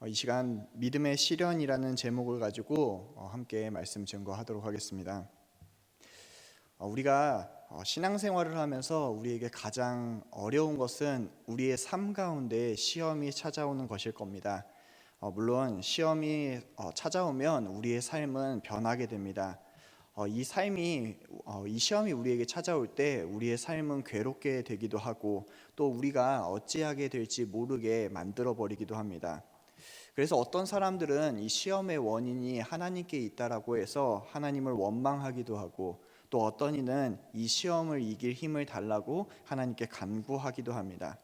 이 시간 믿음의 시련이라는 제목을 가지고 함께 말씀 증거하도록 하겠습니다. 우리가 신앙생활을 하면서 우리에게 가장 어려운 것은 우리의 삶 가운데 시험이 찾아오는 것일 겁니다. 물론 시험이 찾아오면 우리의 삶은 변하게 됩니다. 이 시험이 우리에게 찾아올 때 우리의 삶은 괴롭게 되기도 하고 또 우리가 어찌하게 될지 모르게 만들어 버리기도 합니다. 그래서 어떤 사람들은 이 시험의 원인이 하나님께 있다라고 해서 하나님을 원망하기도 하고, 또 어떤 이는 이 시험을 이길 힘을 달라고 하나님께 간구하기도 합니다.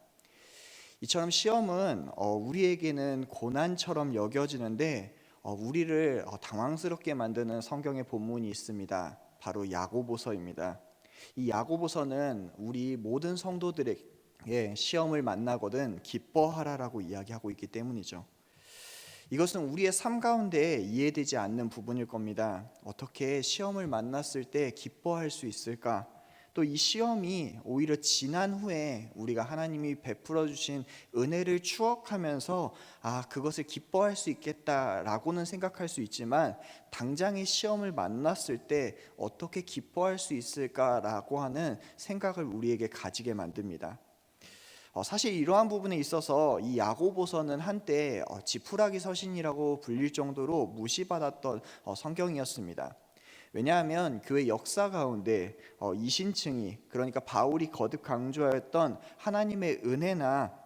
이처럼 시험은 우리에게는 고난처럼 여겨지는데 우리를 당황스럽게 만드는 성경의 본문이 있습니다. 바로 야고보서입니다. 이 야고보서는 우리 모든 성도들에게 시험을 만나거든 기뻐하라라고 이야기하고 있기 때문이죠. 이것은 우리의 삶 가운데 이해되지 않는 부분일 겁니다. 어떻게 시험을 만났을 때 기뻐할 수 있을까? 또 이 시험이 오히려 지난 후에 우리가 하나님이 베풀어 주신 은혜를 추억하면서 그것을 기뻐할 수 있겠다라고는 생각할 수 있지만, 당장의 시험을 만났을 때 어떻게 기뻐할 수 있을까라고 하는 생각을 우리에게 가지게 만듭니다. 사실 이러한 부분에 있어서 이 야고보서는 한때 지푸라기 서신이라고 불릴 정도로 무시받았던 성경이었습니다. 왜냐하면 교회 역사 가운데 이신층이, 그러니까 바울이 거듭 강조하였던 하나님의 은혜나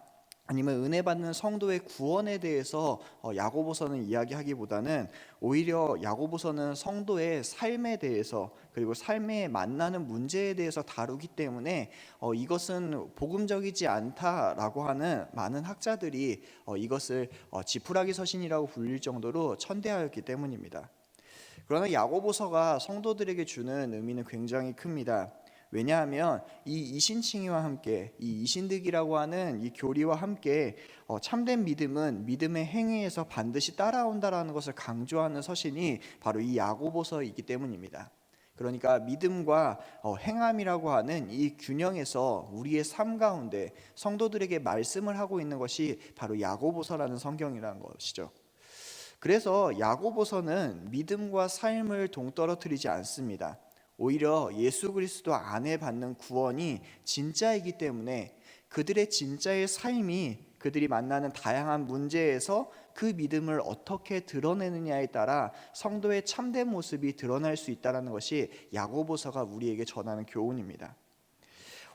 아니면 은혜 받는 성도의 구원에 대해서 야고보서는 이야기하기보다는 오히려 야고보서는 성도의 삶에 대해서, 그리고 삶에 만나는 문제에 대해서 다루기 때문에 이것은 복음적이지 않다라고 하는 많은 학자들이 이것을 지푸라기 서신이라고 불릴 정도로 천대하였기 때문입니다. 그러나 야고보서가 성도들에게 주는 의미는 굉장히 큽니다. 왜냐하면 이 이신칭의와 함께, 이 이신득이라고 하는 이 교리와 함께 참된 믿음은 믿음의 행위에서 반드시 따라온다라는 것을 강조하는 서신이 바로 이 야고보서이기 때문입니다. 그러니까 믿음과 행함이라고 하는 이 균형에서 우리의 삶 가운데 성도들에게 말씀을 하고 있는 것이 바로 야고보서라는 성경이라는 것이죠. 그래서 야고보서는 믿음과 삶을 동떨어뜨리지 않습니다. 오히려 예수 그리스도 안에 받는 구원이 진짜이기 때문에 그들의 진짜의 삶이 그들이 만나는 다양한 문제에서 그 믿음을 어떻게 드러내느냐에 따라 성도의 참된 모습이 드러날 수 있다는 것이 야고보서가 우리에게 전하는 교훈입니다.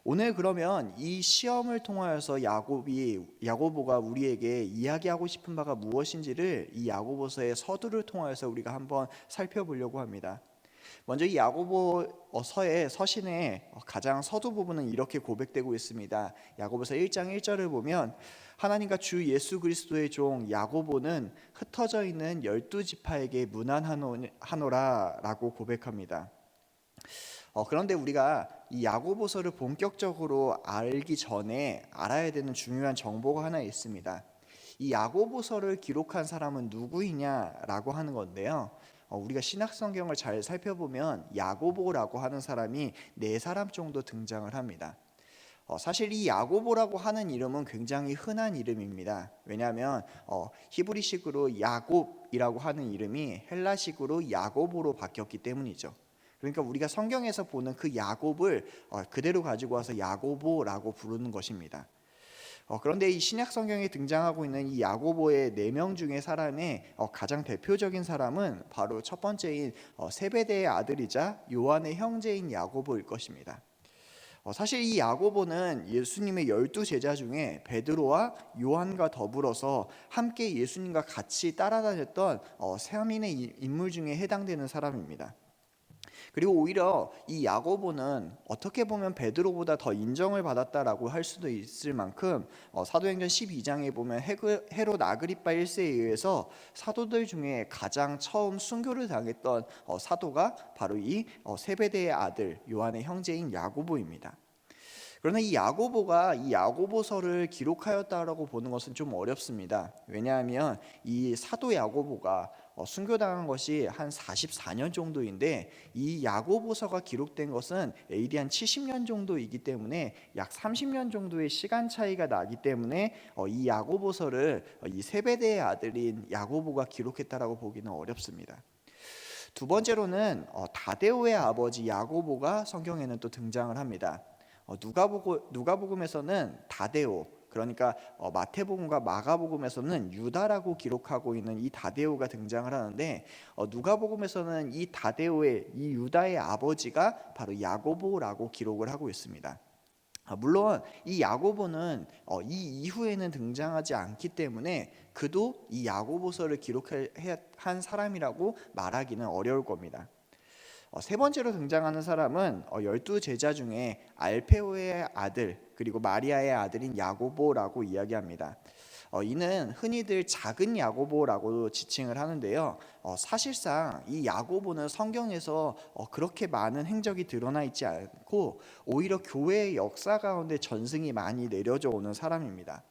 오늘 그러면 이 시험을 통하여서 야고보가 우리에게 이야기하고 싶은 바가 무엇인지를 이 야고보서의 서두를 통하여서 우리가 한번 살펴보려고 합니다. 먼저 이 야고보서의 서신의 가장 서두 부분은 이렇게 고백되고 있습니다. 야고보서 1장 1절을 보면 하나님과 주 예수 그리스도의 종 야고보는 흩어져 있는 12지파에게 문안하노라 라고 고백합니다. 그런데 우리가 이 야고보서를 본격적으로 알기 전에 알아야 되는 중요한 정보가 하나 있습니다. 이 야고보서를 기록한 사람은 누구이냐라고 하는 건데요. 우리가 신약 성경을 잘 살펴보면 야고보라고 하는 사람이 4사람 정도 등장을 합니다. 사실 이 야고보라고 하는 이름은 굉장히 흔한 이름입니다. 왜냐하면 히브리식으로 야곱이라고 하는 이름이 헬라식으로 야고보로 바뀌었기 때문이죠. 그러니까 우리가 성경에서 보는 그 야곱을 그대로 가지고 와서 야고보라고 부르는 것입니다. 그런데 이 신약 성경에 등장하고 있는 이 야고보의 4명 중에 사람의 가장 대표적인 사람은 바로 첫 번째인 세베대의 아들이자 요한의 형제인 야고보일 것입니다. 사실 이 야고보는 예수님의 12제자 중에 베드로와 요한과 더불어서 함께 예수님과 같이 따라다녔던 3인의 인물 중에 해당되는 사람입니다. 그리고 오히려 이 야고보는 어떻게 보면 베드로보다 더 인정을 받았다라고 할 수도 있을 만큼 사도행전 12장에 보면 헤롯 아그리파 1세에 의해서 사도들 중에 가장 처음 순교를 당했던 사도가 바로 이 세베대의 아들 요한의 형제인 야고보입니다. 그러나 이 야고보가 이 야고보서를 기록하였다라고 보는 것은 좀 어렵습니다. 왜냐하면 이 사도 야고보가 순교당한 것이 한 44년 정도인데 이 야고보서가 기록된 것은 AD 한 70년 정도이기 때문에 약 30년 정도의 시간 차이가 나기 때문에 이 야고보서를 이 세베대의 아들인 야고보가 기록했다라고 보기는 어렵습니다. 두 번째로는 다데오의 아버지 야고보가 성경에는 또 등장을 합니다. 누가복음에서는 다데오, 그러니까 마태복음과 마가복음에서는 유다라고 기록하고 있는 이 다데오가 등장을 하는데 누가복음에서는 이 다데오의 이 유다의 아버지가 바로 야고보라고 기록을 하고 있습니다. 물론 이 야고보는 이 이후에는 등장하지 않기 때문에 그도 이 야고보서를 기록한 사람이라고 말하기는 어려울 겁니다. 세 번째로 등장하는 사람은 12제자 중에 알페오의 아들 그리고 마리아의 아들인 야고보라고 이야기합니다. 이는 흔히들 작은 야고보라고 지칭을 하는데요. 사실상 이 야고보는 성경에서 그렇게 많은 행적이 드러나 있지 않고 오히려 교회의 역사 가운데 전승이 많이 내려져 오는 사람입니다.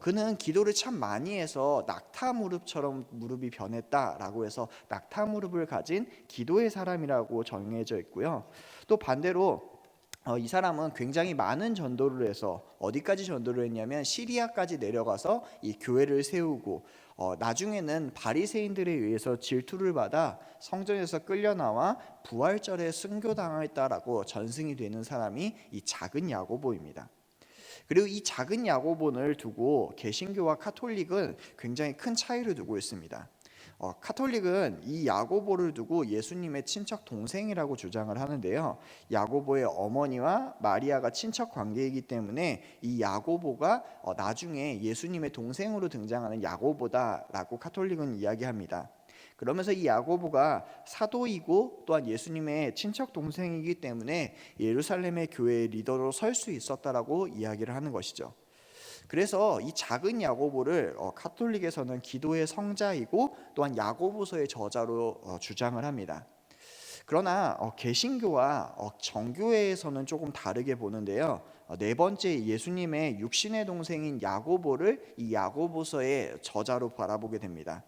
그는 기도를 참 많이 해서 낙타 무릎처럼 무릎이 변했다라고 해서 낙타 무릎을 가진 기도의 사람이라고 정해져 있고요. 또 반대로 이 사람은 굉장히 많은 전도를 해서 어디까지 전도를 했냐면 시리아까지 내려가서 이 교회를 세우고 나중에는 바리새인들에 의해서 질투를 받아 성전에서 끌려나와 부활절에 순교당했다라고 전승이 되는 사람이 이 작은 야고보입니다. 그리고 이 작은 야고보를 두고 개신교와 카톨릭은 굉장히 큰 차이를 두고 있습니다. 카톨릭은 이 야고보를 두고 예수님의 친척 동생이라고 주장을 하는데요. 야고보의 어머니와 마리아가 친척 관계이기 때문에 이 야고보가 나중에 예수님의 동생으로 등장하는 야고보다라고 카톨릭은 이야기합니다. 그러면서 이 야고보가 사도이고 또한 예수님의 친척 동생이기 때문에 예루살렘의 교회의 리더로 설 수 있었다라고 이야기를 하는 것이죠. 그래서 이 작은 야고보를 카톨릭에서는 기도의 성자이고 또한 야고보서의 저자로 주장을 합니다. 그러나 개신교와 정교회에서는 조금 다르게 보는데요. 네 번째 예수님의 육신의 동생인 야고보를 이 야고보서의 저자로 바라보게 됩니다.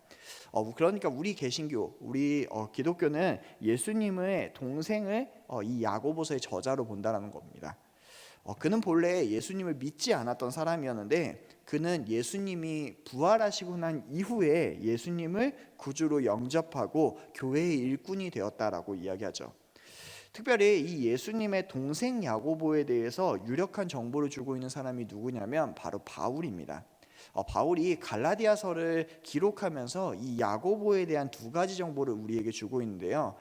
그러니까 우리 개신교, 우리 기독교는 예수님의 동생을 이 야고보서의 저자로 본다라는 겁니다. 그는 본래 예수님을 믿지 않았던 사람이었는데 그는 예수님이 부활하시고 난 이후에 예수님을 구주로 영접하고 교회의 일꾼이 되었다라고 이야기하죠. 특별히 이 예수님의 동생 야고보에 대해서 유력한 정보를 주고 있는 사람이 누구냐면 바로 바울입니다. 바울이 갈라디아서를 기록하면서 이 야고보에 대한 두 가지 정보를 우리에게 주고 있는데요.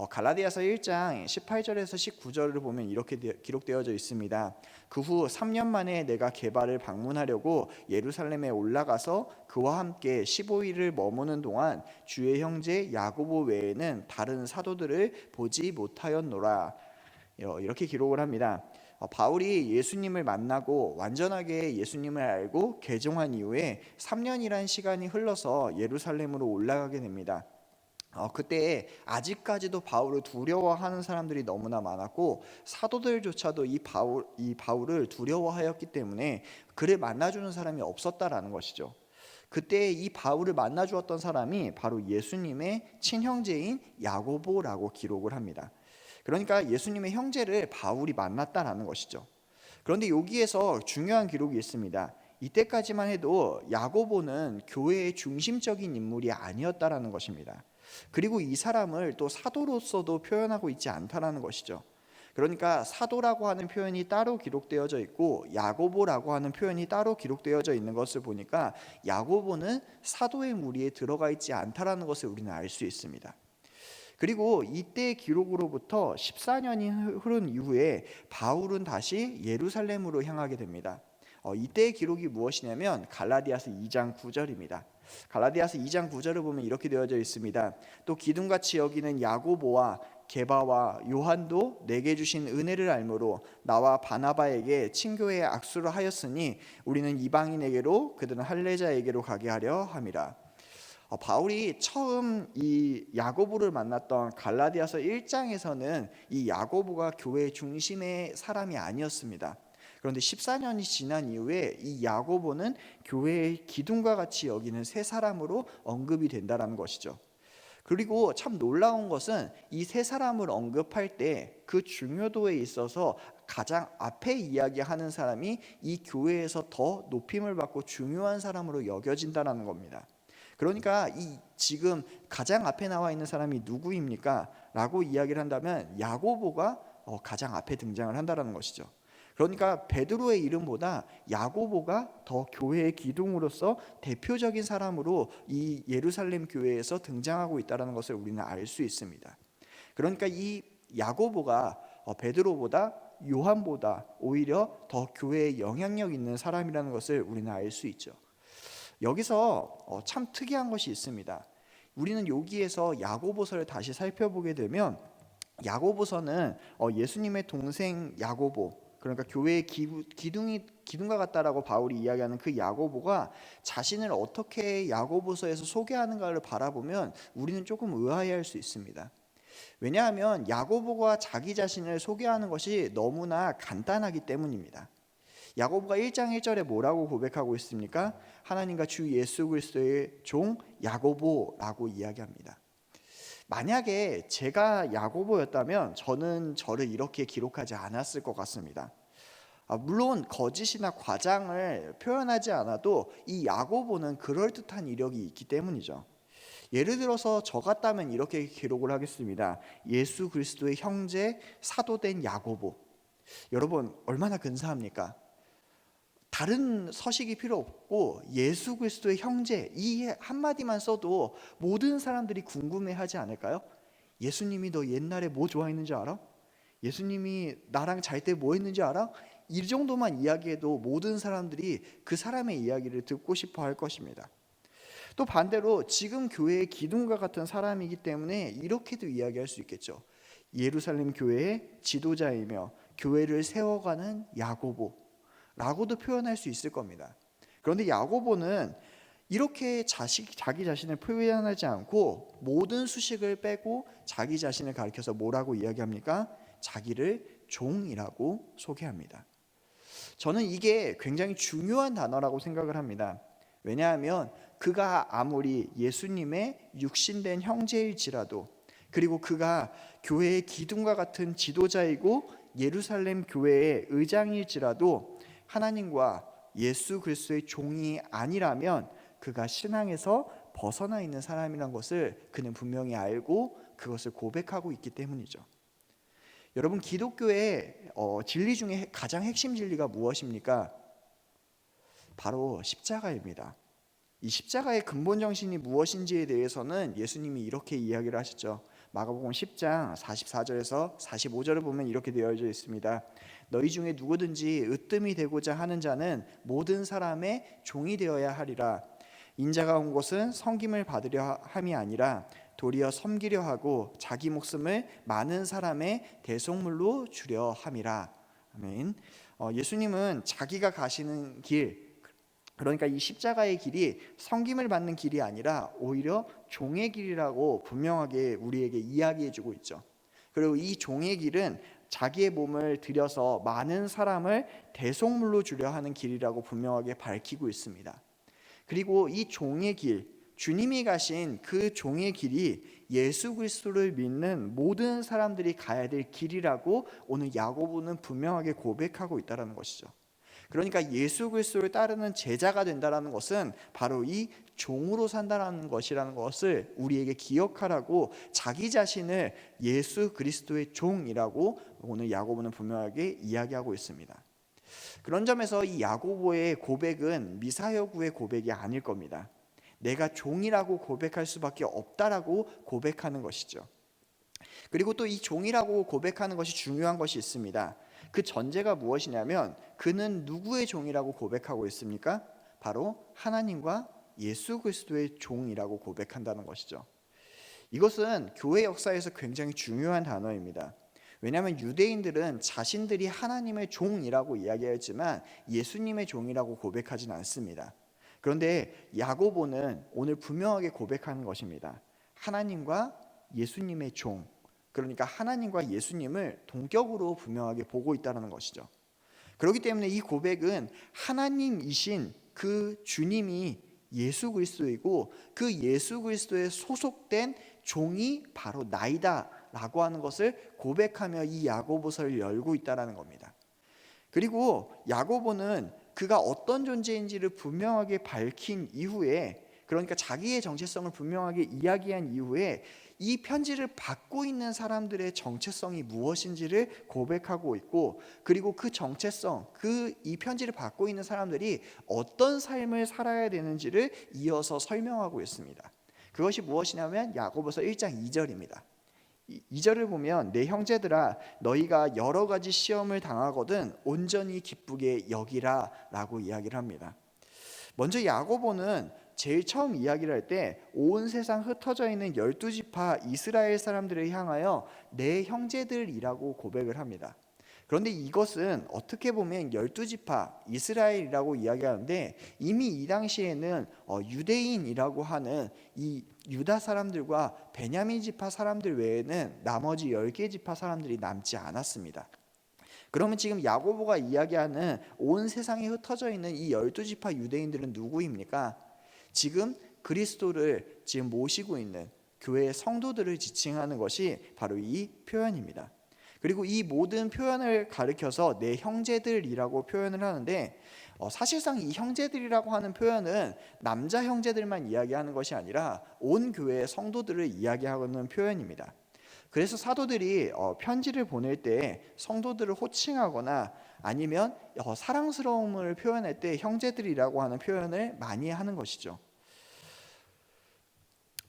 갈라디아서 1장 18절에서 19절을 보면 이렇게 기록되어져 있습니다. 그 후 3년 만에 내가 게바를 방문하려고 예루살렘에 올라가서 그와 함께 15일을 머무는 동안 주의 형제 야고보 외에는 다른 사도들을 보지 못하였노라. 이렇게 기록을 합니다. 바울이 예수님을 만나고 완전하게 예수님을 알고 개종한 이후에 3년이란 시간이 흘러서 예루살렘으로 올라가게 됩니다. 그때 아직까지도 바울을 두려워하는 사람들이 너무나 많았고 사도들조차도 이 바울을 두려워하였기 때문에 그를 만나주는 사람이 없었다라는 것이죠. 그때 이 바울을 만나주었던 사람이 바로 예수님의 친형제인 야고보라고 기록을 합니다. 그러니까 예수님의 형제를 바울이 만났다라는 것이죠. 그런데 여기에서 중요한 기록이 있습니다. 이때까지만 해도 야고보는 교회의 중심적인 인물이 아니었다라는 것입니다. 그리고 이 사람을 또 사도로서도 표현하고 있지 않다라는 것이죠. 그러니까 사도라고 하는 표현이 따로 기록되어져 있고 야고보라고 하는 표현이 따로 기록되어져 있는 것을 보니까 야고보는 사도의 무리에 들어가 있지 않다라는 것을 우리는 알 수 있습니다. 그리고 이때 기록으로부터 14년이 흐른 이후에 바울은 다시 예루살렘으로 향하게 됩니다. 이때의 기록이 무엇이냐면 갈라디아서 2장 9절입니다. 갈라디아서 2장 9절을 보면 이렇게 되어져 있습니다. 또 기둥같이 여기는 야고보와 게바와 요한도 내게 주신 은혜를 알므로 나와 바나바에게 친교의 악수를 하였으니 우리는 이방인에게로 그들은 할례자에게로 가게 하려 함이라. 바울이 처음 이 야고보를 만났던 갈라디아서 1장에서는 이 야고보가 교회의 중심의 사람이 아니었습니다. 그런데 14년이 지난 이후에 이 야고보는 교회의 기둥과 같이 여기는 새 사람으로 언급이 된다는 것이죠. 그리고 참 놀라운 것은 이 세 사람을 언급할 때 그 중요도에 있어서 가장 앞에 이야기하는 사람이 이 교회에서 더 높임을 받고 중요한 사람으로 여겨진다는 겁니다. 그러니까 이 지금 가장 앞에 나와 있는 사람이 누구입니까? 라고 이야기를 한다면 야고보가 가장 앞에 등장을 한다는 것이죠. 그러니까 베드로의 이름보다 야고보가 더 교회의 기둥으로서 대표적인 사람으로 이 예루살렘 교회에서 등장하고 있다는 것을 우리는 알 수 있습니다. 그러니까 이 야고보가 베드로보다 요한보다 오히려 더 교회에 영향력 있는 사람이라는 것을 우리는 알 수 있죠. 여기서 참 특이한 것이 있습니다. 우리는 여기에서 야고보서를 다시 살펴보게 되면 야고보서는 예수님의 동생 야고보, 그러니까 교회의 기둥과 같다라고 바울이 이야기하는 그 야고보가 자신을 어떻게 야고보서에서 소개하는가를 바라보면 우리는 조금 의아해할 수 있습니다. 왜냐하면 야고보가 자기 자신을 소개하는 것이 너무나 간단하기 때문입니다. 야고보가 1장 1절에 뭐라고 고백하고 있습니까? 하나님과 주 예수 그리스도의 종 야고보라고 이야기합니다. 만약에 제가 야고보였다면 저는 저를 이렇게 기록하지 않았을 것 같습니다. 물론 거짓이나 과장을 표현하지 않아도 이 야고보는 그럴듯한 이력이 있기 때문이죠. 예를 들어서 저 같다면 이렇게 기록을 하겠습니다. 예수 그리스도의 형제 사도된 야고보. 여러분 얼마나 근사합니까? 다른 서식이 필요 없고 예수 그리스도의 형제 이 한마디만 써도 모든 사람들이 궁금해하지 않을까요? 예수님이 너 옛날에 뭐 좋아했는지 알아? 예수님이 나랑 잘 때 뭐 했는지 알아? 이 정도만 이야기해도 모든 사람들이 그 사람의 이야기를 듣고 싶어 할 것입니다. 또 반대로 지금 교회의 기둥과 같은 사람이기 때문에 이렇게도 이야기할 수 있겠죠. 예루살렘 교회의 지도자이며 교회를 세워가는 야고보 라고도 표현할 수 있을 겁니다. 그런데 야고보는 이렇게 자기 자신을 표현하지 않고 모든 수식을 빼고 자기 자신을 가리켜서 뭐라고 이야기합니까? 자기를 종이라고 소개합니다. 저는 이게 굉장히 중요한 단어라고 생각을 합니다. 왜냐하면 그가 아무리 예수님의 육신된 형제일지라도, 그리고 그가 교회의 기둥과 같은 지도자이고 예루살렘 교회의 의장일지라도 하나님과 예수 그리스도의 종이 아니라면 그가 신앙에서 벗어나 있는 사람이란 것을 그는 분명히 알고 그것을 고백하고 있기 때문이죠. 여러분, 기독교의 진리 중에 가장 핵심 진리가 무엇입니까? 바로 십자가입니다. 이 십자가의 근본 정신이 무엇인지에 대해서는 예수님이 이렇게 이야기를 하셨죠. 마가복음 10장 44절에서 45절을 보면 이렇게 되어져 있습니다. 너희 중에 누구든지 으뜸이 되고자 하는 자는 모든 사람의 종이 되어야 하리라. 인자가 온 곳은 섬김을 받으려 함이 아니라 도리어 섬기려 하고 자기 목숨을 많은 사람의 대속물로 주려 함이라. 아멘. 예수님은 자기가 가시는 길, 그러니까 이 십자가의 길이 섬김을 받는 길이 아니라 오히려 종의 길이라고 분명하게 우리에게 이야기해주고 있죠. 그리고 이 종의 길은 자기의 몸을 들여서 많은 사람을 대속물로 주려 하는 길이라고 분명하게 밝히고 있습니다. 그리고 이 종의 길, 주님이 가신 그 종의 길이 예수 그리스도를 믿는 모든 사람들이 가야 될 길이라고 오늘 야고보는 분명하게 고백하고 있다는 것이죠. 그러니까 예수 그리스도를 따르는 제자가 된다는 것은 바로 이 종으로 산다는 것이라는 것을 우리에게 기억하라고 자기 자신을 예수 그리스도의 종이라고 오늘 야고보는 분명하게 이야기하고 있습니다. 그런 점에서 이 야고보의 고백은 미사여구의 고백이 아닐 겁니다. 내가 종이라고 고백할 수밖에 없다라고 고백하는 것이죠. 그리고 또 이 종이라고 고백하는 것이 중요한 것이 있습니다. 그 전제가 무엇이냐면 그는 누구의 종이라고 고백하고 있습니까? 바로 하나님과 예수 그리스도의 종이라고 고백한다는 것이죠. 이것은 교회 역사에서 굉장히 중요한 단어입니다. 왜냐하면 유대인들은 자신들이 하나님의 종이라고 이야기하지만 예수님의 종이라고 고백하지는 않습니다. 그런데 야고보는 오늘 분명하게 고백하는 것입니다. 하나님과 예수님의 종, 그러니까 하나님과 예수님을 동격으로 분명하게 보고 있다는 것이죠. 그렇기 때문에 이 고백은 하나님이신 그 주님이 예수 그리스도이고 그 예수 그리스도에 소속된 종이 바로 나이다라고 하는 것을 고백하며 이 야고보서를 열고 있다라는 겁니다. 그리고 야고보는 그가 어떤 존재인지를 분명하게 밝힌 이후에, 그러니까 자기의 정체성을 분명하게 이야기한 이후에 이 편지를 받고 있는 사람들의 정체성이 무엇인지를 고백하고 있고, 그리고 그 정체성, 이 편지를 받고 있는 사람들이 어떤 삶을 살아야 되는지를 이어서 설명하고 있습니다. 그것이 무엇이냐면 야고보서 1장 2절입니다. 2절을 보면 내 형제들아 너희가 여러 가지 시험을 당하거든 온전히 기쁘게 여기라 라고 이야기를 합니다. 먼저 야고보는 제일 처음 이야기를 할 때 온 세상 흩어져 있는 12지파 이스라엘 사람들을 향하여 내 형제들이라고 고백을 합니다. 그런데 이것은 어떻게 보면 12지파 이스라엘이라고 이야기하는데, 이미 이 당시에는 유대인이라고 하는 이 유다 사람들과 베냐민 지파 사람들 외에는 나머지 10개 지파 사람들이 남지 않았습니다. 그러면 지금 야고보가 이야기하는 온 세상에 흩어져 있는 이 12지파 유대인들은 누구입니까? 지금 그리스도를 지금 모시고 있는 교회의 성도들을 지칭하는 것이 바로 이 표현입니다. 그리고 이 모든 표현을 가리켜서 내 형제들이라고 표현을 하는데, 사실상 이 형제들이라고 하는 표현은 남자 형제들만 이야기하는 것이 아니라 온 교회의 성도들을 이야기하는 표현입니다. 그래서 사도들이 편지를 보낼 때 성도들을 호칭하거나 아니면 사랑스러움을 표현할 때 형제들이라고 하는 표현을 많이 하는 것이죠.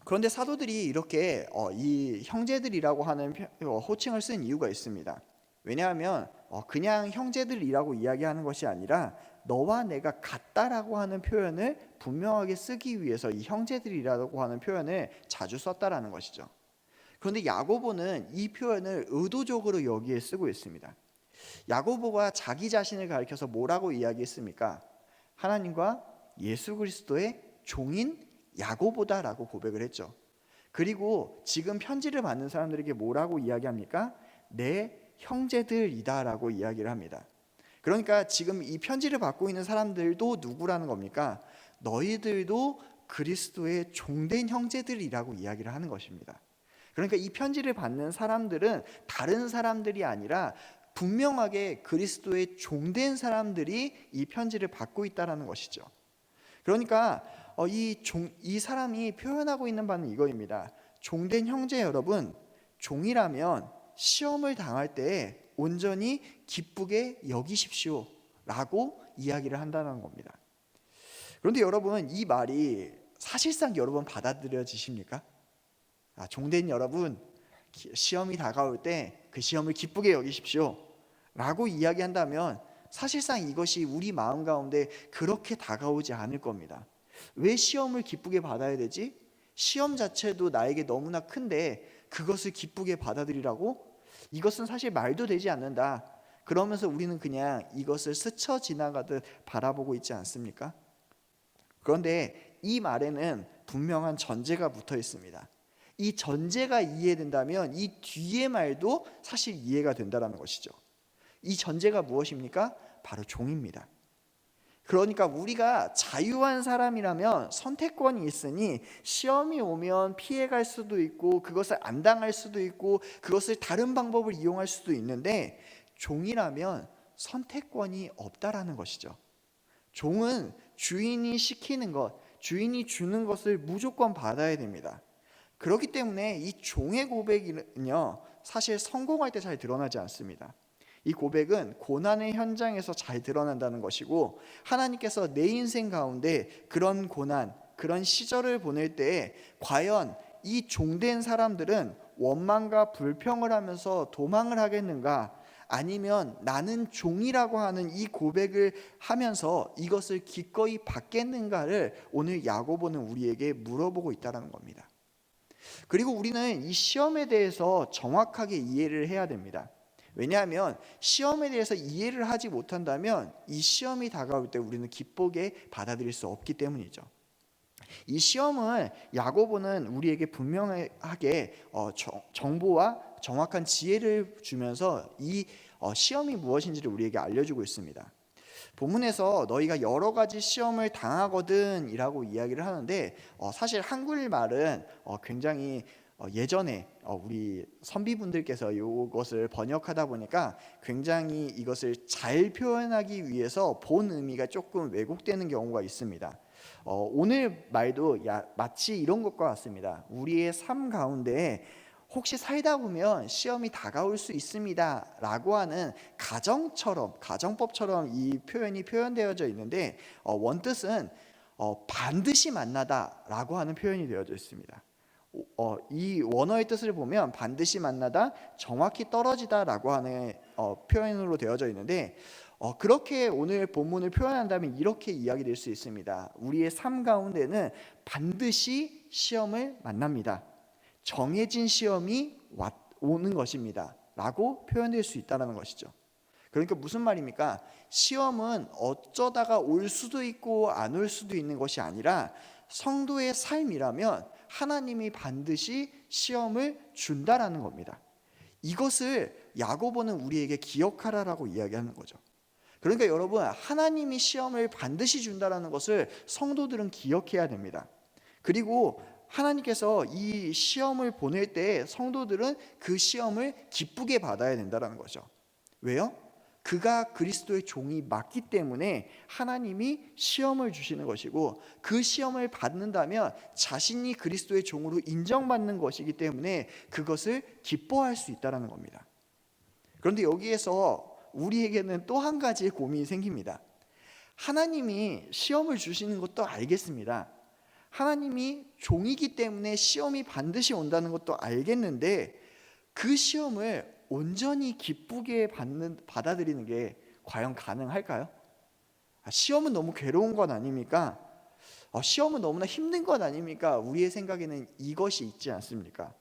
그런데 사도들이 이렇게 이 형제들이라고 하는 호칭을 쓴 이유가 있습니다. 왜냐하면 그냥 형제들이라고 이야기하는 것이 아니라 너와 내가 같다라고 하는 표현을 분명하게 쓰기 위해서 이 형제들이라고 하는 표현을 자주 썼다라는 것이죠. 그런데 야고보는 이 표현을 의도적으로 여기에 쓰고 있습니다. 야고보가 자기 자신을 가리켜서 뭐라고 이야기했습니까? 하나님과 예수 그리스도의 종인 야고보다라고 고백을 했죠. 그리고 지금 편지를 받는 사람들에게 뭐라고 이야기합니까? 내 형제들이다라고 이야기를 합니다. 그러니까 지금 이 편지를 받고 있는 사람들도 누구라는 겁니까? 너희들도 그리스도의 종된 형제들이라고 이야기를 하는 것입니다. 그러니까 이 편지를 받는 사람들은 다른 사람들이 아니라 분명하게 그리스도의 종된 사람들이 이 편지를 받고 있다라는 것이죠. 그러니까 이 사람이 표현하고 있는 바는 이거입니다. 종된 형제 여러분, 종이라면 시험을 당할 때 온전히 기쁘게 여기십시오 라고 이야기를 한다는 겁니다. 그런데 여러분, 이 말이 사실상 여러분 받아들여지십니까? 종된 여러분, 시험이 다가올 때 그 시험을 기쁘게 여기십시오 라고 이야기한다면 사실상 이것이 우리 마음 가운데 그렇게 다가오지 않을 겁니다. 왜 시험을 기쁘게 받아야 되지? 시험 자체도 나에게 너무나 큰데 그것을 기쁘게 받아들이라고? 이것은 사실 말도 되지 않는다. 그러면서 우리는 그냥 이것을 스쳐 지나가듯 바라보고 있지 않습니까? 그런데 이 말에는 분명한 전제가 붙어 있습니다. 이 전제가 이해된다면 이 뒤의 말도 사실 이해가 된다는 것이죠. 이 전제가 무엇입니까? 바로 종입니다. 그러니까 우리가 자유한 사람이라면 선택권이 있으니 시험이 오면 피해갈 수도 있고 그것을 안 당할 수도 있고 그것을 다른 방법을 이용할 수도 있는데, 종이라면 선택권이 없다라는 것이죠. 종은 주인이 시키는 것, 주인이 주는 것을 무조건 받아야 됩니다. 그렇기 때문에 이 종의 고백은요, 사실 성공할 때 잘 드러나지 않습니다. 이 고백은 고난의 현장에서 잘 드러난다는 것이고, 하나님께서 내 인생 가운데 그런 고난, 그런 시절을 보낼 때 과연 이 종된 사람들은 원망과 불평을 하면서 도망을 하겠는가, 아니면 나는 종이라고 하는 이 고백을 하면서 이것을 기꺼이 받겠는가를 오늘 야고보는 우리에게 물어보고 있다는 겁니다. 그리고 우리는 이 시험에 대해서 정확하게 이해를 해야 됩니다. 왜냐하면 시험에 대해서 이해를 하지 못한다면 이 시험이 다가올 때 우리는 기쁘게 받아들일 수 없기 때문이죠. 이 시험을 야고보는 우리에게 분명하게 정보와 정확한 지혜를 주면서 이 시험이 무엇인지를 우리에게 알려주고 있습니다. 본문에서 너희가 여러 가지 시험을 당하거든 이라고 이야기를 하는데, 사실 한국말은 굉장히 예전에 우리 선비분들께서 이것을 번역하다 보니까 굉장히 이것을 잘 표현하기 위해서 본 의미가 조금 왜곡되는 경우가 있습니다. 오늘 말도 마치 이런 것과 같습니다. 우리의 삶 가운데 혹시 살다 보면 시험이 다가올 수 있습니다 라고 하는 가정법처럼 이 표현이 표현되어져 있는데, 원뜻은 반드시 만나다 라고 하는 표현이 되어져 있습니다. 이 원어의 뜻을 보면 반드시 만나다, 정확히 떨어지다 라고 하는 표현으로 되어져 있는데, 그렇게 오늘 본문을 표현한다면 이렇게 이야기될 수 있습니다. 우리의 삶 가운데는 반드시 시험을 만납니다. 정해진 시험이 오는 것입니다 라고 표현될 수 있다는 것이죠. 그러니까 무슨 말입니까? 시험은 어쩌다가 올 수도 있고 안 올 수도 있는 것이 아니라 성도의 삶이라면 하나님이 반드시 시험을 준다라는 겁니다. 이것을 야고보는 우리에게 기억하라라고 이야기하는 거죠. 그러니까 여러분, 하나님이 시험을 반드시 준다라는 것을 성도들은 기억해야 됩니다. 그리고 하나님께서 이 시험을 보낼 때 성도들은 그 시험을 기쁘게 받아야 된다는 거죠. 왜요? 그가 그리스도의 종이 맞기 때문에 하나님이 시험을 주시는 것이고, 그 시험을 받는다면 자신이 그리스도의 종으로 인정받는 것이기 때문에 그것을 기뻐할 수 있다는 겁니다. 그런데 여기에서 우리에게는 또 한 가지의 고민이 생깁니다. 하나님이 시험을 주시는 것도 알겠습니다. 하나님이 종이기 때문에 시험이 반드시 온다는 것도 알겠는데, 그 시험을 온전히 기쁘게 받아들이는 게 과연 가능할까요? 시험은 너무 괴로운 것 아닙니까? 시험은 너무나 힘든 것 아닙니까? 우리의 생각에는 이것이 있지 않습니까?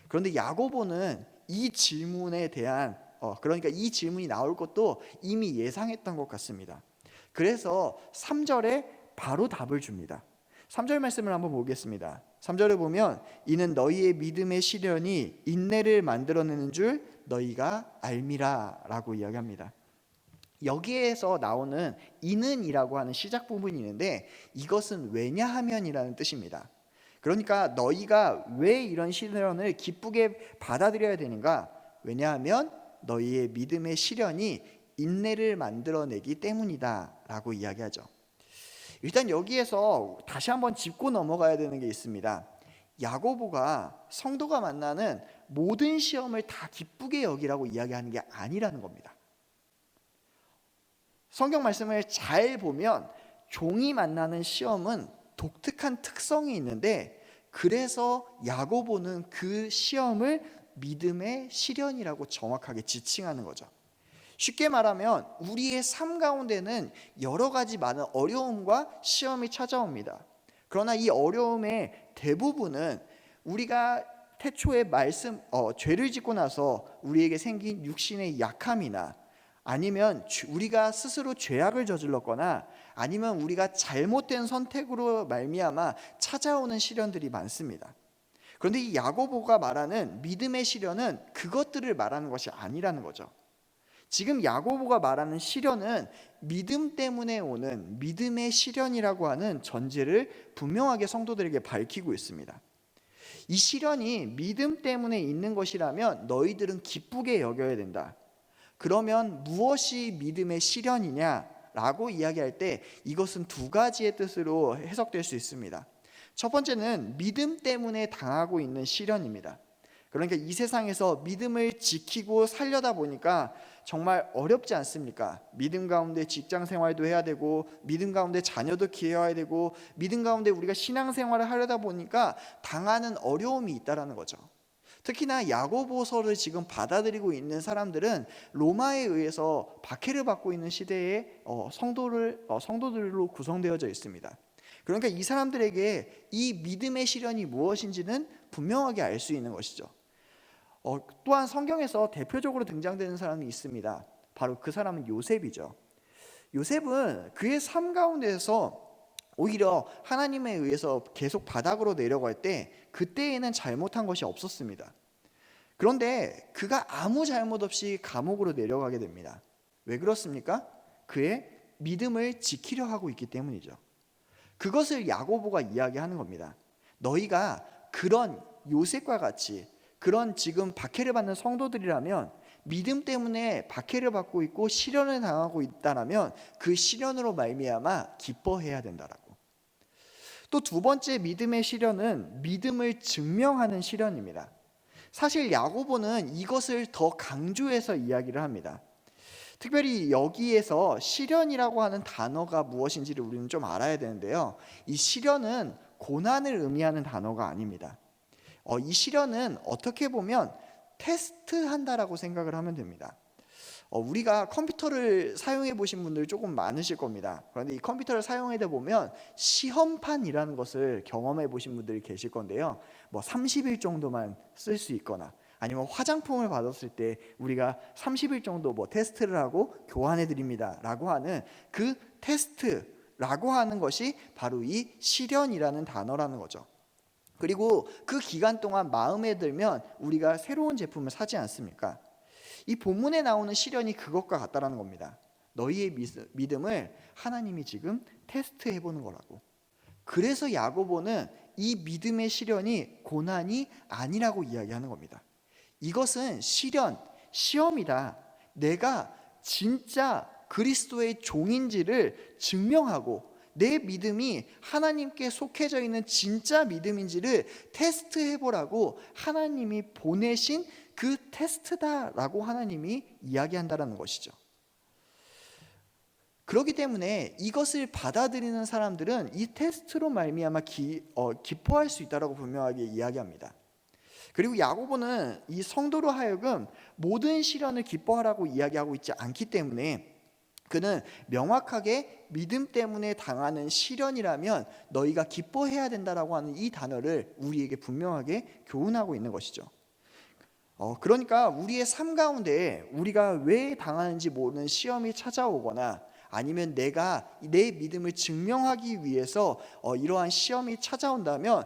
그런데 야고보는 이 질문에 대한 그러니까 이 질문이 나올 것도 이미 예상했던 것 같습니다. 그래서 3절에 바로 답을 줍니다. 3절 말씀을 한번 보겠습니다. 3절에 보면 이는 너희의 믿음의 시련이 인내를 만들어내는 줄 너희가 알미라 라고 이야기합니다. 여기에서 나오는 이는이라고 하는 시작 부분이 있는데, 이것은 왜냐하면이라는 뜻입니다. 그러니까 너희가 왜 이런 시련을 기쁘게 받아들여야 되는가? 왜냐하면 너희의 믿음의 시련이 인내를 만들어내기 때문이다 라고 이야기하죠. 일단 여기에서 다시 한번 짚고 넘어가야 되는 게 있습니다. 야고보가 성도가 만나는 모든 시험을 다 기쁘게 여기라고 이야기하는 게 아니라는 겁니다. 성경 말씀을 잘 보면 종이 만나는 시험은 독특한 특성이 있는데, 그래서 야고보는 그 시험을 믿음의 시련이라고 정확하게 지칭하는 거죠. 쉽게 말하면 우리의 삶 가운데는 여러 가지 많은 어려움과 시험이 찾아옵니다. 그러나 이 어려움의 대부분은 우리가 태초에 죄를 짓고 나서 우리에게 생긴 육신의 약함이나, 아니면 우리가 스스로 죄악을 저질렀거나, 아니면 우리가 잘못된 선택으로 말미암아 찾아오는 시련들이 많습니다. 그런데 이 야고보가 말하는 믿음의 시련은 그것들을 말하는 것이 아니라는 거죠. 지금 야고보가 말하는 시련은 믿음 때문에 오는 믿음의 시련이라고 하는 전제를 분명하게 성도들에게 밝히고 있습니다. 이 시련이 믿음 때문에 있는 것이라면 너희들은 기쁘게 여겨야 된다. 그러면 무엇이 믿음의 시련이냐라고 이야기할 때 이것은 두 가지의 뜻으로 해석될 수 있습니다. 첫 번째는 믿음 때문에 당하고 있는 시련입니다. 그러니까 이 세상에서 믿음을 지키고 살려다 보니까 정말 어렵지 않습니까? 믿음 가운데 직장 생활도 해야 되고, 믿음 가운데 자녀도 키워야 되고, 믿음 가운데 우리가 신앙생활을 하려다 보니까 당하는 어려움이 있다라는 거죠. 특히나 야고보서를 지금 받아들이고 있는 사람들은 로마에 의해서 박해를 받고 있는 시대의 성도들로 구성되어져 있습니다. 그러니까 이 사람들에게 이 믿음의 시련이 무엇인지는 분명하게 알 수 있는 것이죠. 또한 성경에서 대표적으로 등장되는 사람이 있습니다. 바로 그 사람은 요셉이죠. 요셉은 그의 삶 가운데서 오히려 하나님에 의해서 계속 바닥으로 내려갈 때 그때에는 잘못한 것이 없었습니다. 그런데 그가 아무 잘못 없이 감옥으로 내려가게 됩니다. 왜 그렇습니까? 그의 믿음을 지키려 하고 있기 때문이죠. 그것을 야고보가 이야기하는 겁니다. 너희가 그런 요셉과 같이 그런 지금 박해를 받는 성도들이라면 믿음 때문에 박해를 받고 있고 시련을 당하고 있다라면 그 시련으로 말미암아 기뻐해야 된다라고. 또 두 번째 믿음의 시련은 믿음을 증명하는 시련입니다. 사실 야고보는 이것을 더 강조해서 이야기를 합니다. 특별히 여기에서 시련이라고 하는 단어가 무엇인지를 우리는 좀 알아야 되는데요. 이 시련은 고난을 의미하는 단어가 아닙니다. 이 시련은 어떻게 보면 테스트한다라고 생각을 하면 됩니다. 우리가 컴퓨터를 사용해 보신 분들 조금 많으실 겁니다. 그런데 이 컴퓨터를 사용하다 보면 시험판이라는 것을 경험해 보신 분들이 계실 건데요. 30일 정도만 쓸 수 있거나 아니면 화장품을 받았을 때 우리가 30일 정도 테스트를 하고 교환해 드립니다 라고 하는 그 테스트라고 하는 것이 바로 이 시련이라는 단어라는 거죠. 그리고 그 기간 동안 마음에 들면 우리가 새로운 제품을 사지 않습니까? 이 본문에 나오는 시련이 그것과 같다라는 겁니다. 너희의 믿음을 하나님이 지금 테스트해 보는 거라고. 그래서 야고보는 이 믿음의 시련이 고난이 아니라고 이야기하는 겁니다. 이것은 시험이다. 내가 진짜 그리스도의 종인지를 증명하고 내 믿음이 하나님께 속해져 있는 진짜 믿음인지를 테스트해 보라고 하나님이 보내신 그 테스트다라고 하나님이 이야기한다라는 것이죠. 그렇기 때문에 이것을 받아들이는 사람들은 이 테스트로 말미암아 기뻐할 수 있다라고 분명하게 이야기합니다. 그리고 야고보는 이 성도로 하여금 모든 시련을 기뻐하라고 이야기하고 있지 않기 때문에 그는 명확하게 믿음 때문에 당하는 시련이라면 너희가 기뻐해야 된다라고 하는 이 단어를 우리에게 분명하게 교훈하고 있는 것이죠. 그러니까 우리의 삶 가운데 우리가 왜 당하는지 모르는 시험이 찾아오거나 아니면 내가 내 믿음을 증명하기 위해서 이러한 시험이 찾아온다면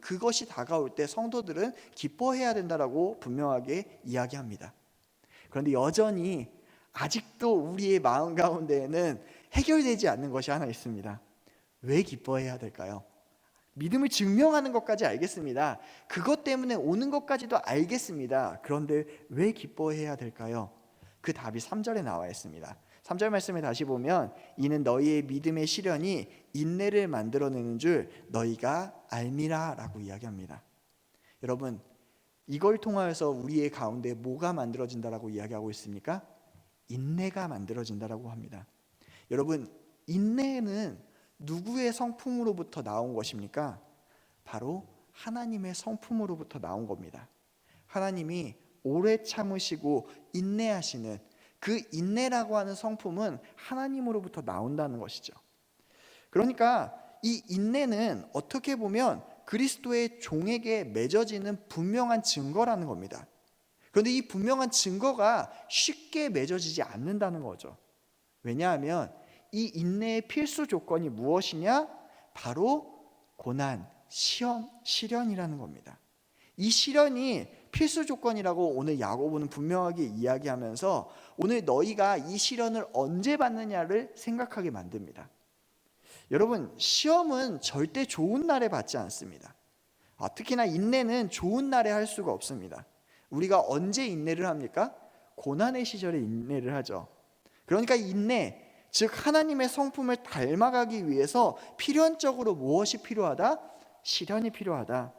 그것이 다가올 때 성도들은 기뻐해야 된다라고 분명하게 이야기합니다. 그런데 여전히 아직도 우리의 마음 가운데에는 해결되지 않는 것이 하나 있습니다. 왜 기뻐해야 될까요? 믿음을 증명하는 것까지 알겠습니다. 그것 때문에 오는 것까지도 알겠습니다. 그런데 왜 기뻐해야 될까요? 그 답이 3절에 나와 있습니다. 3절 말씀에 다시 보면 이는 너희의 믿음의 시련이 인내를 만들어내는 줄 너희가 알미라 라고 이야기합니다. 여러분, 이걸 통하여서 우리의 가운데 뭐가 만들어진다라고 이야기하고 있습니까? 인내가 만들어진다라고 합니다. 여러분, 인내는 누구의 성품으로부터 나온 것입니까? 바로 하나님의 성품으로부터 나온 겁니다. 하나님이 오래 참으시고 인내하시는 그 인내라고 하는 성품은 하나님으로부터 나온다는 것이죠. 그러니까 이 인내는 어떻게 보면 그리스도의 종에게 맺어지는 분명한 증거라는 겁니다. 그런데 이 분명한 증거가 쉽게 맺어지지 않는다는 거죠. 왜냐하면 이 인내의 필수 조건이 무엇이냐? 바로 고난, 시험, 시련이라는 겁니다. 이 시련이 필수 조건이라고 오늘 야고보는 분명하게 이야기하면서 오늘 너희가 이 시련을 언제 받느냐를 생각하게 만듭니다. 여러분, 시험은 절대 좋은 날에 받지 않습니다. 특히나 인내는 좋은 날에 할 수가 없습니다. 우리가 언제 인내를 합니까? 고난의 시절에 인내를 하죠. 그러니까 인내, 즉 하나님의 성품을 닮아가기 위해서 필연적으로 무엇이 필요하다? 시련이 필요하다.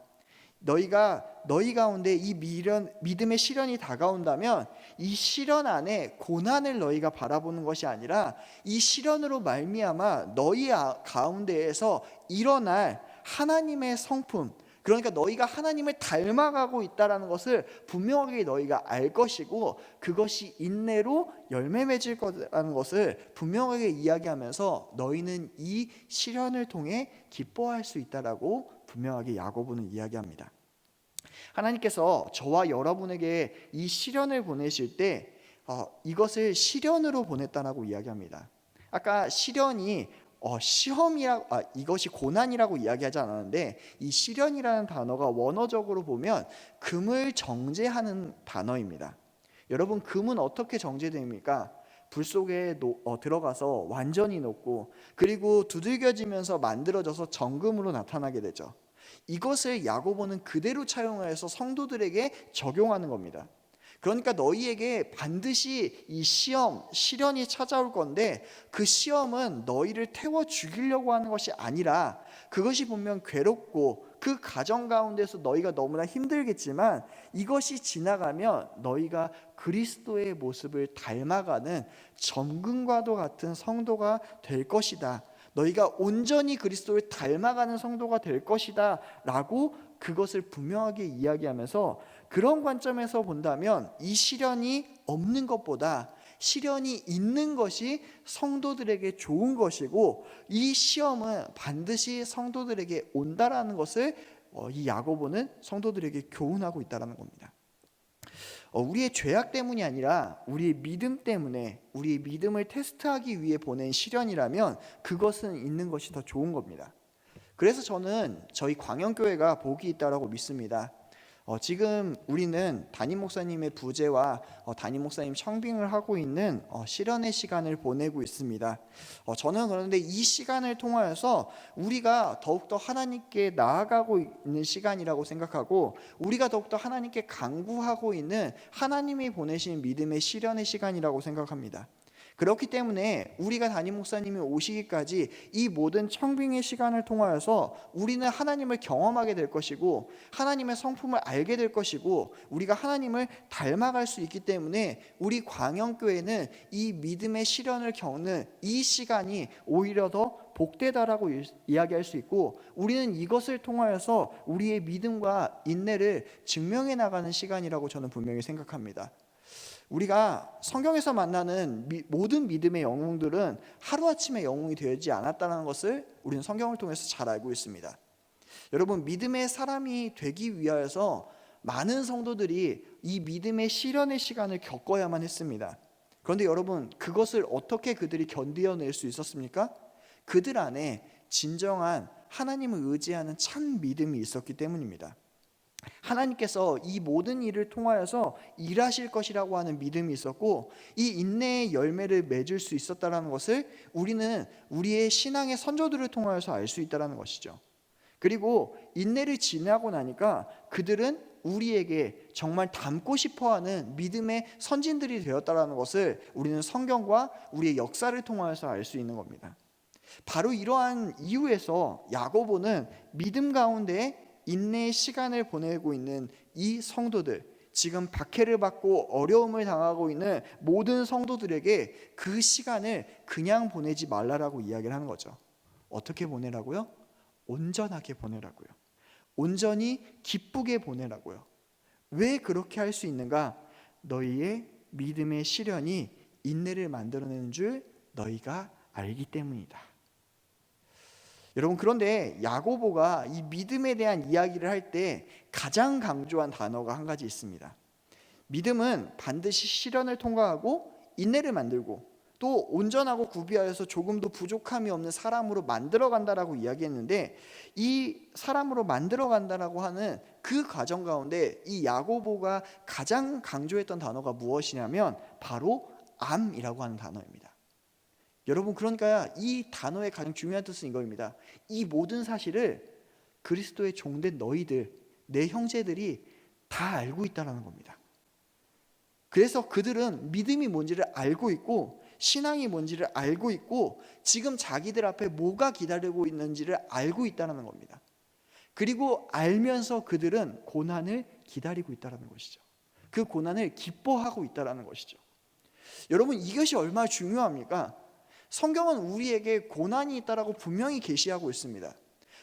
너희 가운데 이 믿음의 시련이 다가온다면 이 시련 안에 고난을 너희가 바라보는 것이 아니라 이 시련으로 말미암아 너희 가운데에서 일어날 하나님의 성품, 그러니까 너희가 하나님을 닮아가고 있다는 것을 분명하게 너희가 알 것이고 그것이 인내로 열매 맺을 거라는 것을 분명하게 이야기하면서 너희는 이 시련을 통해 기뻐할 수 있다라고 분명하게 야고보는 이야기합니다. 하나님께서 저와 여러분에게 이 시련을 보내실 때 이것을 시련으로 보냈다라고 이야기합니다. 아까 시련이 이것이 고난이라고 이야기하지 않았는데 이 시련이라는 단어가 원어적으로 보면 금을 정제하는 단어입니다. 여러분, 금은 어떻게 정제됩니까? 불 속에 들어가서 완전히 녹고 그리고 두들겨지면서 만들어져서 정금으로 나타나게 되죠. 이것을 야고보는 그대로 차용하여서 성도들에게 적용하는 겁니다. 그러니까 너희에게 반드시 이 시련이 찾아올 건데 그 시험은 너희를 태워 죽이려고 하는 것이 아니라 그것이 분명 괴롭고 그 과정 가운데서 너희가 너무나 힘들겠지만 이것이 지나가면 너희가 그리스도의 모습을 닮아가는 점금과도 같은 성도가 될 것이다. 너희가 온전히 그리스도를 닮아가는 성도가 될 것이다 라고 그것을 분명하게 이야기하면서 그런 관점에서 본다면 이 시련이 없는 것보다 시련이 있는 것이 성도들에게 좋은 것이고 이 시험은 반드시 성도들에게 온다라는 것을 이 야고보는 성도들에게 교훈하고 있다는 겁니다. 우리의 죄악 때문이 아니라 우리의 믿음 때문에 우리의 믿음을 테스트하기 위해 보낸 시련이라면 그것은 있는 것이 더 좋은 겁니다. 그래서 저는 저희 광영교회가 복이 있다고 믿습니다. 지금 우리는 담임 목사님의 부재와 담임 목사님 청빙을 하고 있는 실현의 시간을 보내고 있습니다. 저는 그런데 이 시간을 통하여서 우리가 더욱더 하나님께 나아가고 있는 시간이라고 생각하고 우리가 더욱더 하나님께 간구하고 있는 하나님이 보내신 믿음의 실현의 시간이라고 생각합니다. 그렇기 때문에 우리가 담임 목사님이 오시기까지 이 모든 청빙의 시간을 통하여서 우리는 하나님을 경험하게 될 것이고 하나님의 성품을 알게 될 것이고 우리가 하나님을 닮아갈 수 있기 때문에 우리 광영교회는 이 믿음의 시련을 겪는 이 시간이 오히려 더 복되다라고 이야기할 수 있고 우리는 이것을 통하여서 우리의 믿음과 인내를 증명해 나가는 시간이라고 저는 분명히 생각합니다. 우리가 성경에서 만나는 모든 믿음의 영웅들은 하루아침에 영웅이 되지 않았다는 것을 우리는 성경을 통해서 잘 알고 있습니다. 여러분, 믿음의 사람이 되기 위하여서 많은 성도들이 이 믿음의 시련의 시간을 겪어야만 했습니다. 그런데 여러분, 그것을 어떻게 그들이 견디어낼 수 있었습니까? 그들 안에 진정한 하나님을 의지하는 참 믿음이 있었기 때문입니다. 하나님께서 이 모든 일을 통하여서 일하실 것이라고 하는 믿음이 있었고 이 인내의 열매를 맺을 수 있었다는 것을 우리는 우리의 신앙의 선조들을 통하여서 알 수 있다는 것이죠. 그리고 인내를 지나고 나니까 그들은 우리에게 정말 닮고 싶어하는 믿음의 선진들이 되었다는 것을 우리는 성경과 우리의 역사를 통하여서 알 수 있는 겁니다. 바로 이러한 이유에서 야고보는 믿음 가운데 인내의 시간을 보내고 있는 이 성도들, 지금 박해를 받고 어려움을 당하고 있는 모든 성도들에게 그 시간을 그냥 보내지 말라라고 이야기를 하는 거죠. 어떻게 보내라고요? 온전하게 보내라고요. 온전히 기쁘게 보내라고요. 왜 그렇게 할 수 있는가? 너희의 믿음의 시련이 인내를 만들어내는 줄 너희가 알기 때문이다. 여러분, 그런데 야고보가 이 믿음에 대한 이야기를 할 때 가장 강조한 단어가 한 가지 있습니다. 믿음은 반드시 시련을 통과하고 인내를 만들고 또 온전하고 구비하여서 조금도 부족함이 없는 사람으로 만들어간다라고 이야기했는데 이 사람으로 만들어간다라고 하는 그 과정 가운데 이 야고보가 가장 강조했던 단어가 무엇이냐면 바로 암이라고 하는 단어입니다. 여러분, 그러니까 이 단어의 가장 중요한 뜻은 이겁니다. 이 모든 사실을 그리스도의 종된 너희들, 내 형제들이 다 알고 있다는 겁니다. 그래서 그들은 믿음이 뭔지를 알고 있고 신앙이 뭔지를 알고 있고 지금 자기들 앞에 뭐가 기다리고 있는지를 알고 있다는 겁니다. 그리고 알면서 그들은 고난을 기다리고 있다는 것이죠. 그 고난을 기뻐하고 있다는 것이죠. 여러분, 이것이 얼마나 중요합니까? 성경은 우리에게 고난이 있다라고 분명히 계시하고 있습니다.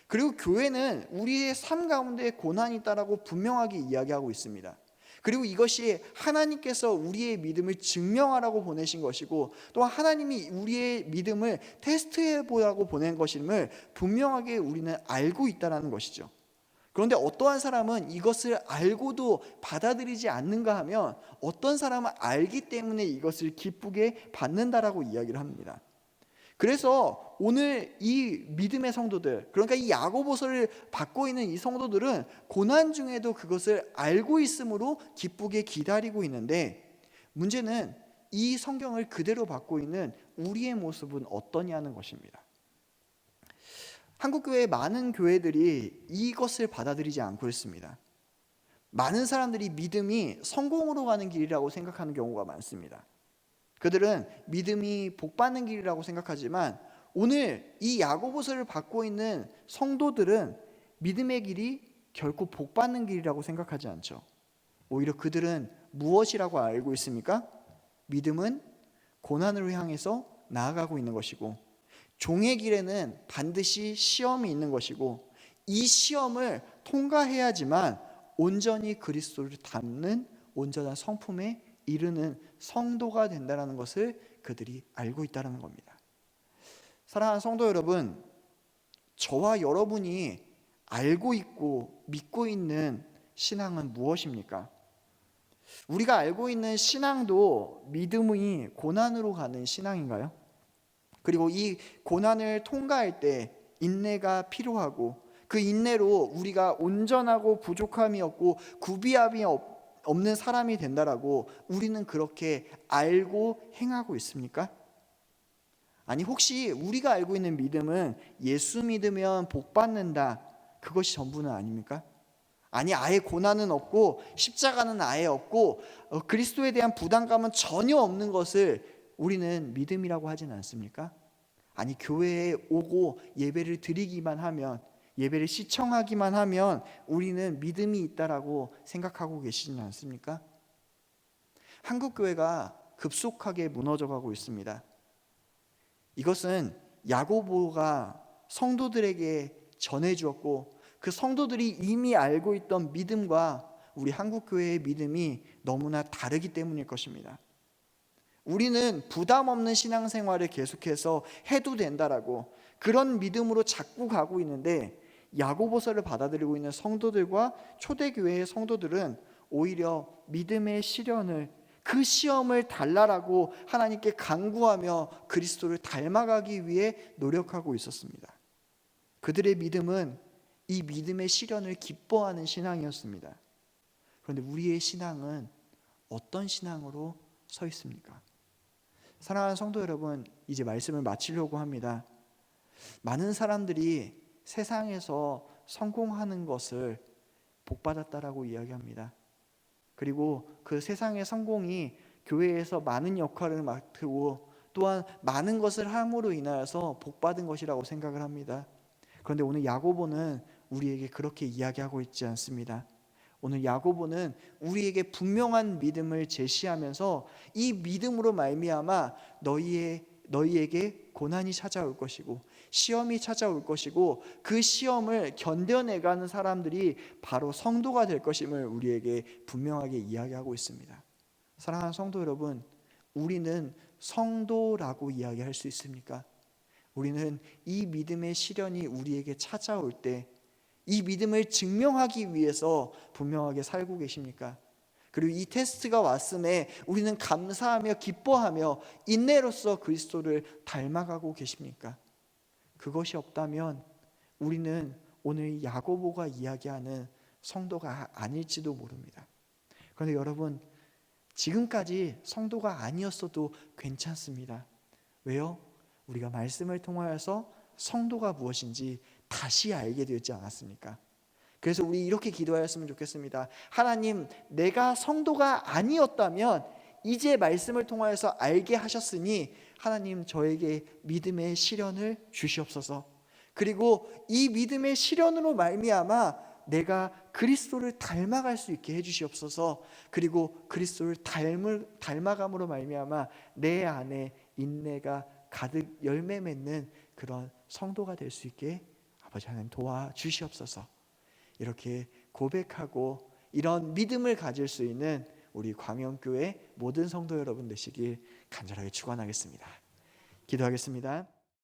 그리고 교회는 우리의 삶 가운데 고난이 있다라고 분명하게 이야기하고 있습니다. 그리고 이것이 하나님께서 우리의 믿음을 증명하라고 보내신 것이고 또 하나님이 우리의 믿음을 테스트해 보라고 보낸 것임을 분명하게 우리는 알고 있다는 것이죠. 그런데 어떠한 사람은 이것을 알고도 받아들이지 않는가 하면 어떤 사람은 알기 때문에 이것을 기쁘게 받는다라고 이야기를 합니다. 그래서 오늘 이 믿음의 성도들, 그러니까 이 야고보서를 받고 있는 이 성도들은 고난 중에도 그것을 알고 있으므로 기쁘게 기다리고 있는데 문제는 이 성경을 그대로 받고 있는 우리의 모습은 어떠냐는 것입니다. 한국교회의 많은 교회들이 이것을 받아들이지 않고 있습니다. 많은 사람들이 믿음이 성공으로 가는 길이라고 생각하는 경우가 많습니다. 그들은 믿음이 복받는 길이라고 생각하지만 오늘 이 야고보서를 받고 있는 성도들은 믿음의 길이 결코 복받는 길이라고 생각하지 않죠. 오히려 그들은 무엇이라고 알고 있습니까? 믿음은 고난을 향해서 나아가고 있는 것이고, 종의 길에는 반드시 시험이 있는 것이고, 이 시험을 통과해야지만 온전히 그리스도를 닮는 온전한 성품에 이르는 성도가 된다는 것을 그들이 알고 있다는 겁니다. 사랑하는 성도 여러분, 저와 여러분이 알고 있고 믿고 있는 신앙은 무엇입니까? 우리가 알고 있는 신앙도 믿음이 고난으로 가는 신앙인가요? 그리고 이 고난을 통과할 때 인내가 필요하고, 그 인내로 우리가 온전하고 부족함이 없고 구비함이 없는 사람이 된다라고 우리는 그렇게 알고 행하고 있습니까? 아니, 혹시 우리가 알고 있는 믿음은 예수 믿으면 복 받는다, 그것이 전부는 아닙니까? 아니, 아예 고난은 없고 십자가는 아예 없고 그리스도에 대한 부담감은 전혀 없는 것을 우리는 믿음이라고 하지는 않습니까? 아니, 교회에 오고 예배를 드리기만 하면, 예배를 시청하기만 하면 우리는 믿음이 있다라고 생각하고 계시지는 않습니까? 한국 교회가 급속하게 무너져가고 있습니다. 이것은 야고보가 성도들에게 전해주었고, 그 성도들이 이미 알고 있던 믿음과 우리 한국 교회의 믿음이 너무나 다르기 때문일 것입니다. 우리는 부담 없는 신앙생활을 계속해서 해도 된다라고 그런 믿음으로 자꾸 가고 있는데, 야고보서를 받아들이고 있는 성도들과 초대교회의 성도들은 오히려 믿음의 시련을, 그 시험을 달라라고 하나님께 간구하며 그리스도를 닮아가기 위해 노력하고 있었습니다. 그들의 믿음은 이 믿음의 시련을 기뻐하는 신앙이었습니다. 그런데 우리의 신앙은 어떤 신앙으로 서 있습니까? 사랑하는 성도 여러분, 이제 말씀을 마치려고 합니다. 많은 사람들이 세상에서 성공하는 것을 복받았다라고 이야기합니다. 그리고 그 세상의 성공이 교회에서 많은 역할을 맡고 또한 많은 것을 함으로 인하여서 복받은 것이라고 생각을 합니다. 그런데 오늘 야고보는 우리에게 그렇게 이야기하고 있지 않습니다. 오늘 야고보는 우리에게 분명한 믿음을 제시하면서 이 믿음으로 말미암아 너희에게 고난이 찾아올 것이고 시험이 찾아올 것이고, 그 시험을 견뎌내가는 사람들이 바로 성도가 될 것임을 우리에게 분명하게 이야기하고 있습니다. 사랑하는 성도 여러분, 우리는 성도라고 이야기할 수 있습니까? 우리는 이 믿음의 시련이 우리에게 찾아올 때 이 믿음을 증명하기 위해서 분명하게 살고 계십니까? 그리고 이 테스트가 왔음에 우리는 감사하며 기뻐하며 인내로써 그리스도를 닮아가고 계십니까? 그것이 없다면 우리는 오늘 야고보가 이야기하는 성도가 아닐지도 모릅니다. 그런데 여러분, 지금까지 성도가 아니었어도 괜찮습니다. 왜요? 우리가 말씀을 통하여서 성도가 무엇인지 다시 알게 되었지 않았습니까? 그래서 우리 이렇게 기도하였으면 좋겠습니다. 하나님, 내가 성도가 아니었다면 이제 말씀을 통하여서 알게 하셨으니 하나님, 저에게 믿음의 시련을 주시옵소서. 그리고 이 믿음의 시련으로 말미암아 내가 그리스도를 닮아갈 수 있게 해주시옵소서. 그리고 그리스도를 닮아감으로 말미암아 내 안에 인내가 가득 열매 맺는 그런 성도가 될 수 있게 아버지 하나님 도와주시옵소서. 이렇게 고백하고 이런 믿음을 가질 수 있는 우리 광영교회 모든 성도 여러분 되시길 간절하게 축원하겠습니다. 기도하겠습니다.